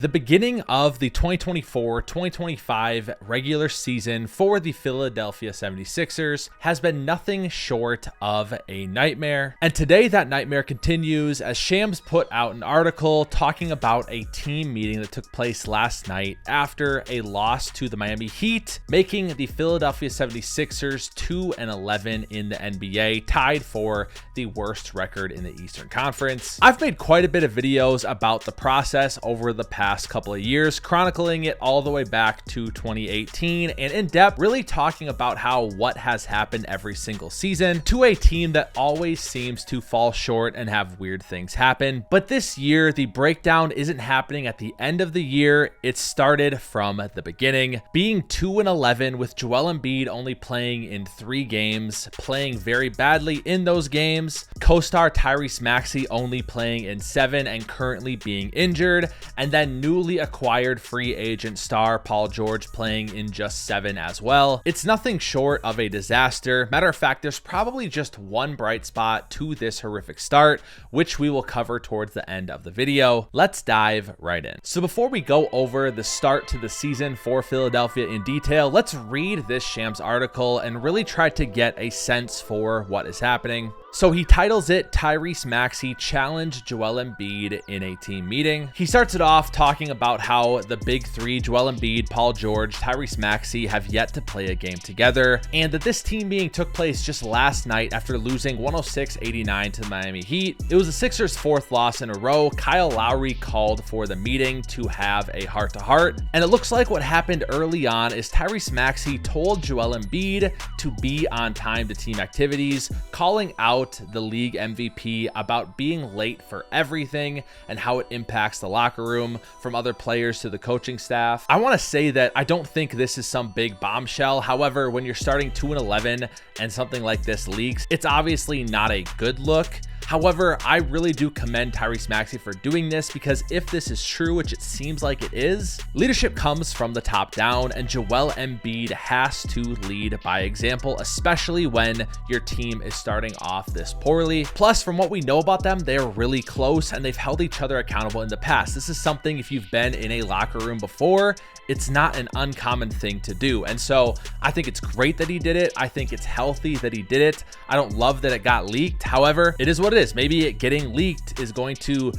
The beginning of the 2024-2025 regular season for the Philadelphia 76ers has been nothing short of a nightmare. And today that nightmare continues as Shams put out an article talking about a team meeting that took place last night after a loss to the Miami Heat, making the Philadelphia 76ers 2-11 in the NBA, tied for the worst record in the Eastern Conference. I've made quite a bit of videos about the process over the past couple of years, chronicling it all the way back to 2018 and in depth, really talking about how what has happened every single season to a team that always seems to fall short and have weird things happen. But this year, the breakdown isn't happening at the end of the year. It started from the beginning, being 2-11 with Joel Embiid only playing in 3 games, playing very badly in those games, co-star Tyrese Maxey only playing in 7 and currently being injured, and then newly acquired free agent star Paul George playing in just 7 as well. It's nothing short of a disaster. Matter of fact, there's probably just one bright spot to this horrific start, which we will cover towards the end of the video. Let's dive right in. So before we go over the start to the season for Philadelphia in detail, let's read this Shams article and really try to get a sense for what is happening. So he titles it, Tyrese Maxey challenged Joel Embiid in a team meeting. He starts it off talking about how the big three, Joel Embiid, Paul George, Tyrese Maxey, have yet to play a game together, and that this team meeting took place just last night after losing 106-89 to the Miami Heat. It was the Sixers' 4th loss in a row. Kyle Lowry called for the meeting to have a heart-to-heart, and it looks like what happened early on is Tyrese Maxey told Joel Embiid to be on time to team activities, calling out the league MVP about being late for everything and how it impacts the locker room, from other players to the coaching staff. I want to say that I don't think this is some big bombshell. However, when you're starting 2-11 and something like this leaks, it's obviously not a good look. However, I really do commend Tyrese Maxey for doing this, because if this is true, which it seems like it is, leadership comes from the top down, and Joel Embiid has to lead by example, especially when your team is starting off this poorly. Plus, from what we know about them, they're really close and they've held each other accountable in the past. This is something, if you've been in a locker room before, it's not an uncommon thing to do. And so I think it's great that he did it. I think it's healthy that he did it. I don't love that it got leaked. However, it is what it is. Maybe it getting leaked is going to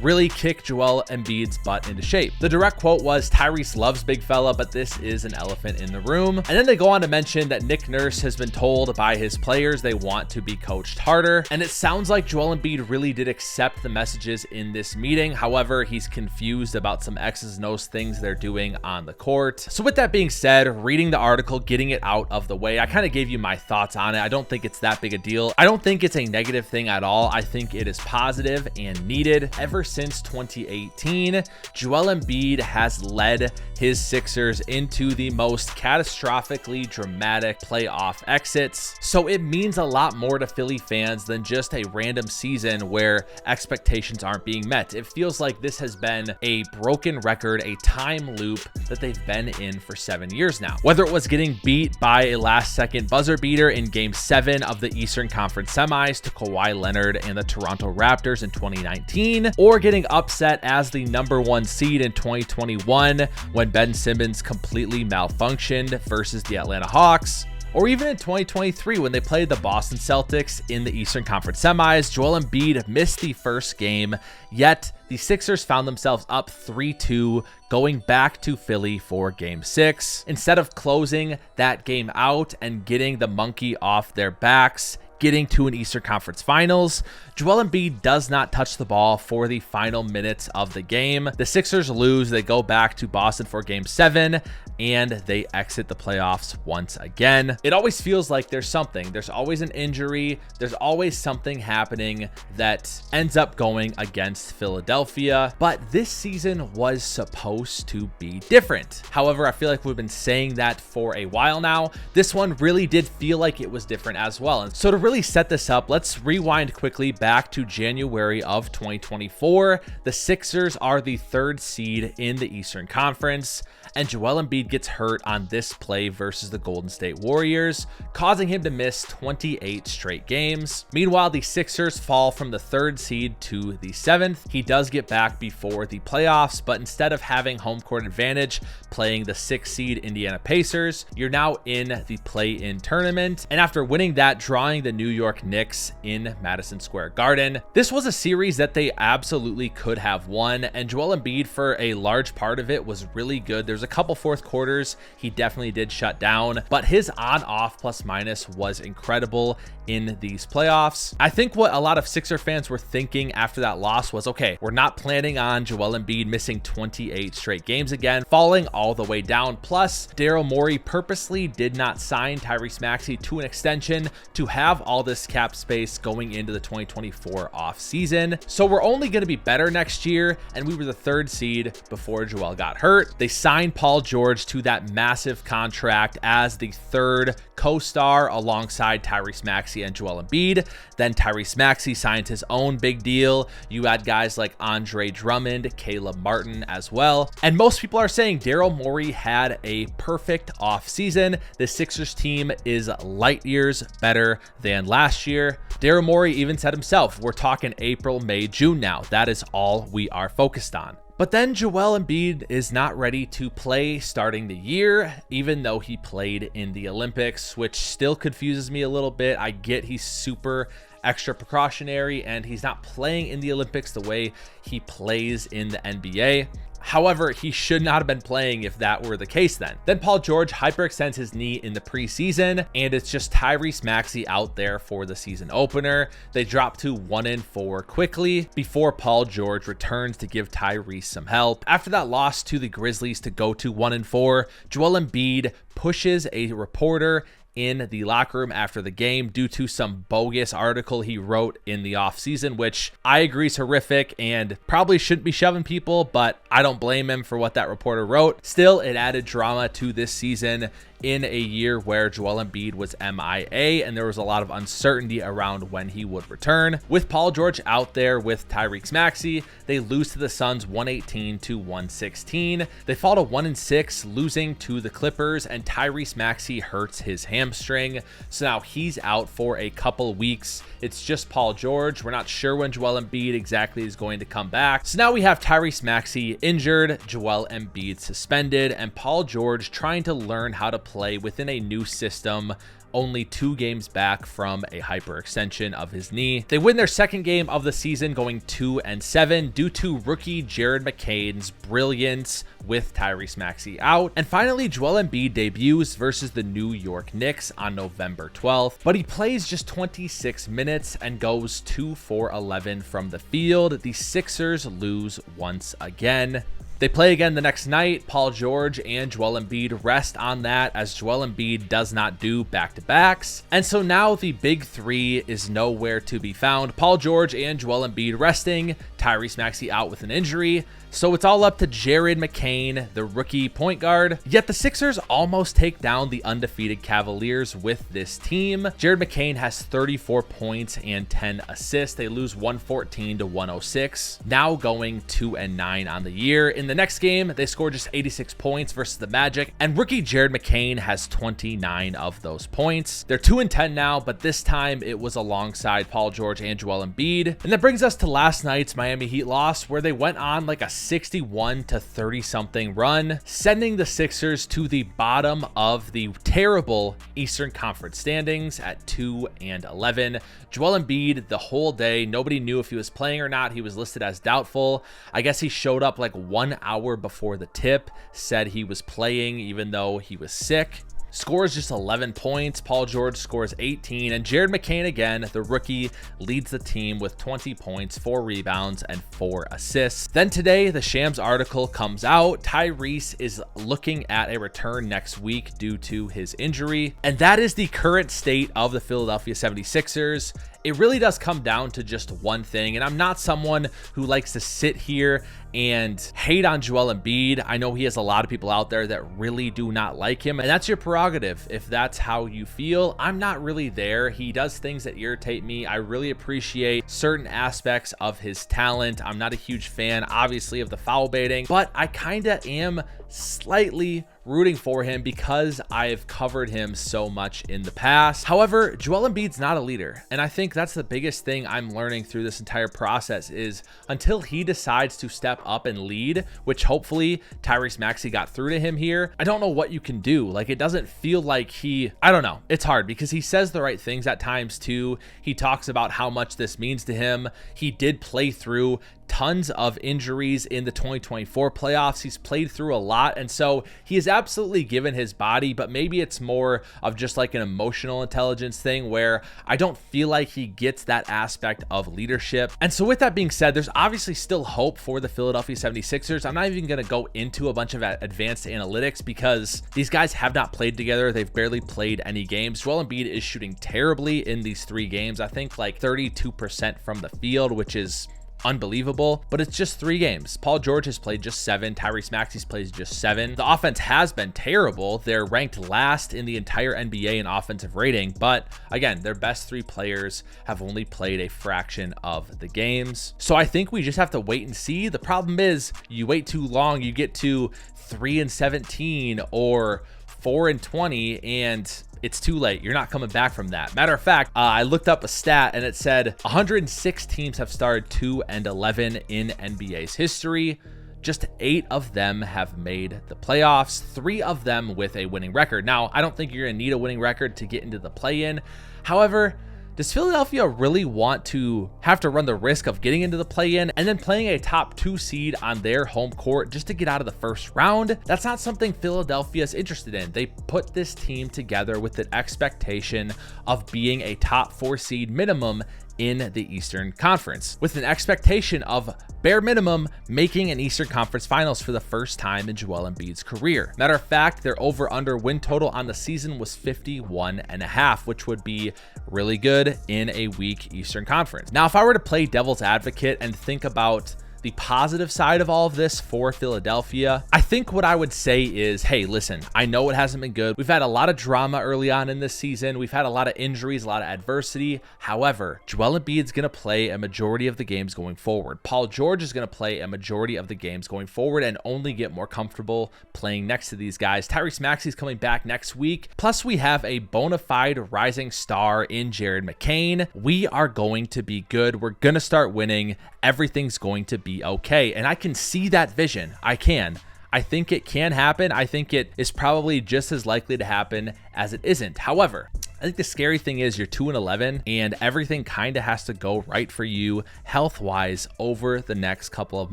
really kick Joel Embiid's butt into shape. The direct quote was, Tyrese loves big fella, but this is an elephant in the room. And then they go on to mention that Nick Nurse has been told by his players they want to be coached harder. And it sounds like Joel Embiid really did accept the messages in this meeting. However, he's confused about some X's and O's things they're doing on the court. So with that being said, reading the article, getting it out of the way, I kind of gave you my thoughts on it. I don't think it's that big a deal. I don't think it's a negative thing at all. I think it is positive and needed. Ever since 2018, Joel Embiid has led his Sixers into the most catastrophically dramatic playoff exits. So it means a lot more to Philly fans than just a random season where expectations aren't being met. It feels like this has been a broken record, a time loop that they've been in for 7 years now. Whether it was getting beat by a last-second buzzer beater in Game 7 of the Eastern Conference Semis to Kawhi Leonard and the Toronto Raptors in 2019, or getting upset as the #1 seed in 2021 when Ben Simmons completely malfunctioned versus the Atlanta Hawks, or even in 2023 when they played the Boston Celtics in the Eastern Conference Semis. Joel Embiid missed the first game, yet the Sixers found themselves up 3-2 going back to Philly for Game 6. Instead of closing that game out and getting the monkey off their backs, getting to an Eastern Conference Finals, Joel Embiid does not touch the ball for the final minutes of the game. The Sixers lose. They go back to Boston for Game 7, and they exit the playoffs once again. It always feels like there's something. There's always an injury. There's always something happening that ends up going against Philadelphia. But this season was supposed to be different. However, I feel like we've been saying that for a while now. This one really did feel like it was different as well. And so to really set this up, let's rewind quickly back to January of 2024. The Sixers are the 3rd seed in the Eastern Conference, and Joel Embiid gets hurt on this play versus the Golden State Warriors, causing him to miss 28 straight games. Meanwhile, the Sixers fall from the 3rd seed to the 7th. He does get back before the playoffs, but instead of having home court advantage playing the 6th seed Indiana Pacers, you're now in the play-in tournament, and after winning that, drawing the New York Knicks in Madison Square Garden. This was a series that they absolutely could have won, and Joel Embiid for a large part of it was really good. There's a couple fourth quarters he definitely did shut down, but his on-off plus minus was incredible in these playoffs. I think what a lot of Sixer fans were thinking after that loss was, okay, we're not planning on Joel Embiid missing 28 straight games again, falling all the way down. Plus, Daryl Morey purposely did not sign Tyrese Maxey to an extension to have all this cap space going into the 2024 off season. So we're only going to be better next year, and we were the 3rd seed before Joel got hurt. They signed Paul George to that massive contract as the 3rd co-star alongside Tyrese Maxey and Joel Embiid. Then Tyrese Maxey signed his own big deal. You had guys like Andre Drummond, Caleb Martin as well. And most people are saying Daryl Morey had a perfect offseason. The Sixers team is light years better than last year. Daryl Morey even said himself, we're talking April, May, June now. That is all we are focused on. But then Joel Embiid is not ready to play starting the year, even though he played in the Olympics, which still confuses me a little bit. I get he's super extra precautionary and he's not playing in the Olympics the way he plays in the NBA. However, he should not have been playing if that were the case then. Then Paul George hyperextends his knee in the preseason, and it's just Tyrese Maxey out there for the season opener. They drop to 1-4 quickly before Paul George returns to give Tyrese some help. After that loss to the Grizzlies to go to 1-4, Joel Embiid pushes a reporter in the locker room after the game due to some bogus article he wrote in the offseason, which I agree is horrific and probably shouldn't be shoving people, but I don't blame him for what that reporter wrote. Still, it added drama to this season in a year where Joel Embiid was MIA and there was a lot of uncertainty around when he would return. With Paul George out there with Tyrese Maxey, they lose to the Suns 118-116. They fall to 1-6, losing to the Clippers, and Tyrese Maxey hurts his hamstring. So now he's out for a couple weeks. It's just Paul George. We're not sure when Joel Embiid exactly is going to come back. So now we have Tyrese Maxey injured, Joel Embiid suspended, and Paul George trying to learn how to play within a new system, only 2 games back from a hyperextension of his knee. They win their 2nd game of the season, going 2-7 due to rookie Jared McCain's brilliance with Tyrese Maxey out. And finally, Joel Embiid debuts versus the New York Knicks on November 12th, but he plays just 26 minutes and goes 2 for 11 from the field. The Sixers lose once again. They play again the next night. Paul George and Joel Embiid rest on that, as Joel Embiid does not do back-to-backs. And so now the big 3 is nowhere to be found. Paul George and Joel Embiid resting, Tyrese Maxey out with an injury. So it's all up to Jared McCain, the rookie point guard. Yet the Sixers almost take down the undefeated Cavaliers with this team. Jared McCain has 34 points and 10 assists. They lose 114-106, now going 2-9 on the year. In the next game, they score just 86 points versus the Magic, and rookie Jared McCain has 29 of those points. They're 2-10 now, but this time it was alongside Paul George and Joel Embiid. And that brings us to last night's Miami Heat loss, where they went on like a 61-30 something run, sending the Sixers to the bottom of the terrible Eastern Conference standings at 2-11. Joel Embiid the whole day, nobody knew if he was playing or not. He was listed as doubtful. I guess he showed up like 1 hour before the tip, said he was playing even though he was sick. Scores just 11 points. Paul George scores 18, and Jared McCain, again, the rookie, leads the team with 20 points, 4 rebounds, and 4 assists. Then today, the Shams article comes out. Tyrese is looking at a return next week due to his injury, and that is the current state of the Philadelphia 76ers. it really does come down to just one thing. And I'm not someone who likes to sit here and hate on Joel Embiid. I know he has a lot of people out there that really do not like him, and that's your prerogative if that's how you feel. I'm not really there. He does things that irritate me. I really appreciate certain aspects of his talent. I'm not a huge fan, obviously, of the foul baiting, but I kind of am slightly rooting for him because I've covered him so much in the past. However, Joel Embiid's not a leader, and I think that's the biggest thing I'm learning through this entire process is until he decides to step up and lead, which hopefully Tyrese Maxey got through to him here, I don't know what you can do. Like, it doesn't feel like I don't know. It's hard because he says the right things at times too. He talks about how much this means to him. He did play through tons of injuries in the 2024 playoffs. He's played through a lot, and so he has absolutely given his body, but maybe it's more of just like an emotional intelligence thing where I don't feel like he gets that aspect of leadership. And so with that being said, there's obviously still hope for the Philadelphia 76ers. I'm not even going to go into a bunch of advanced analytics because these guys have not played together. They've barely played any games. Joel Embiid is shooting terribly in these 3 games. I think like 32% from the field, which is unbelievable, but it's just 3 games. Paul George has played just 7. Tyrese Maxey's played just 7. The offense has been terrible. They're ranked last in the entire NBA in offensive rating, but again, their best 3 players have only played a fraction of the games. So I think we just have to wait and see. The problem is you wait too long, you get to 3-17 or 4-20, and it's too late. You're not coming back from that. Matter of fact, I looked up a stat and it said 106 teams have started 2-11 in NBA's history. Just 8 of them have made the playoffs, 3 of them with a winning record. Now, I don't think you're gonna need a winning record to get into the play-in. However, does Philadelphia really want to have to run the risk of getting into the play-in and then playing a top 2 seed on their home court just to get out of the first round? That's not something Philadelphia is interested in. They put this team together with an expectation of being a top 4 seed minimum in the Eastern Conference, with an expectation of bare minimum making an Eastern Conference Finals for the first time in Joel Embiid's career. Matter of fact, their over-under win total on the season was 51.5, which would be really good in a weak Eastern Conference. Now, if I were to play devil's advocate and think about the positive side of all of this for Philadelphia, I think what I would say is, hey, listen, I know it hasn't been good. We've had a lot of drama early on in this season. We've had a lot of injuries, a lot of adversity. However, Joel Embiid's going to play a majority of the games going forward. Paul George is going to play a majority of the games going forward and only get more comfortable playing next to these guys. Tyrese Maxey's coming back next week. Plus, we have a bona fide rising star in Jared McCain. We are going to be good. We're going to start winning. Everything's going to be okay. And I can see that vision. I think it can happen. I think it is probably just as likely to happen as it isn't. However, I think the scary thing is you're 2-11 and everything kind of has to go right for you health-wise over the next couple of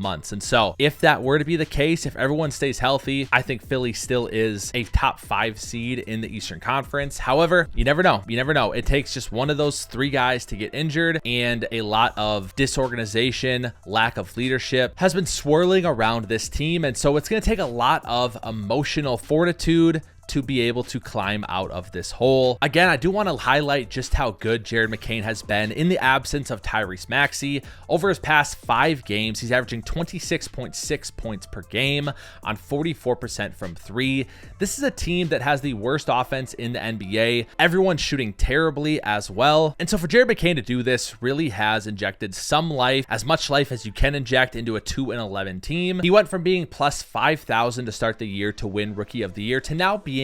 months. And so if that were to be the case, if everyone stays healthy, I think Philly still is a top 5 seed in the Eastern Conference. However, you never know. You never know. It takes just one of those 3 guys to get injured, and a lot of disorganization, lack of leadership has been swirling around this team. And so it's going to take a lot of emotional fortitude to be able to climb out of this hole. Again, I do want to highlight just how good Jared McCain has been in the absence of Tyrese Maxey. Over his past 5 games, he's averaging 26.6 points per game on 44% from 3. This is a team that has the worst offense in the NBA. Everyone's shooting terribly as well. And so for Jared McCain to do this really has injected some life, as much life as you can inject into a 2-11 team. He went from being plus 5,000 to start the year to win Rookie of the Year to now being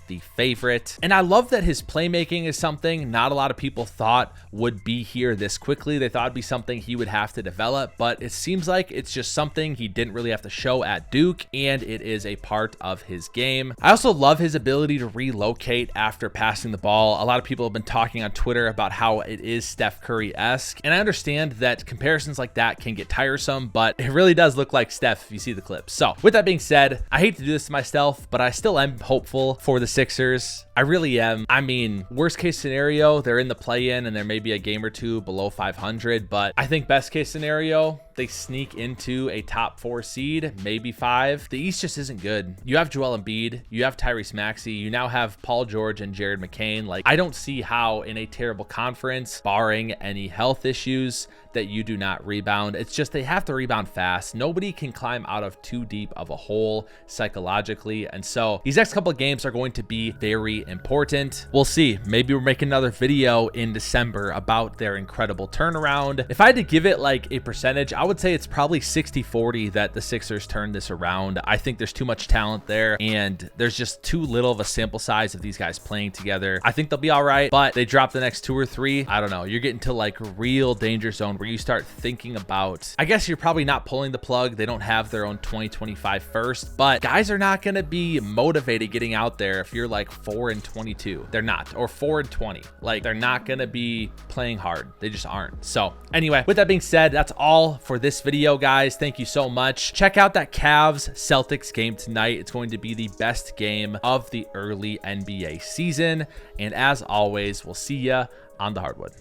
the favorite. And I love that his playmaking is something not a lot of people thought would be here this quickly. They thought it'd be something he would have to develop, but it seems like it's just something he didn't really have to show at Duke, and it is a part of his game. I also love his ability to relocate after passing the ball. A lot of people have been talking on Twitter about how it is Steph Curry-esque, and I understand that comparisons like that can get tiresome, but it really does look like Steph if you see the clips. So with that being said, I hate to do this to myself, but I still am hopeful for the Sixers. I really am. I mean, worst case scenario, they're in the play-in and there may be a game or two below 500, but I think best case scenario, they sneak into a top 4 seed, maybe 5. The East just isn't good. You have Joel Embiid, you have Tyrese Maxey, you now have Paul George and Jared McCain. Like, I don't see how in a terrible conference, barring any health issues, that you do not rebound. It's just they have to rebound fast. Nobody can climb out of too deep of a hole psychologically. And so these next couple of games are going to be very important. We'll see. Maybe we're making another video in December about their incredible turnaround. If I had to give it like a percentage, I would say it's probably 60-40 that the Sixers turned this around. I think there's too much talent there and there's just too little of a sample size of these guys playing together. I think they'll be all right, but they drop the next 2 or 3. I don't know. You're getting to like real danger zone where you start thinking about, I guess you're probably not pulling the plug. They don't have their own 2025 first, but guys are not going to be motivated getting out there if you're like 4-22. They're not, or 4-20. Like, they're not going to be playing hard. They just aren't. So anyway, with that being said, that's all for this video, guys. Thank you so much. Check out that Cavs Celtics game tonight. It's going to be the best game of the early NBA season. And as always, we'll see ya on the hardwood.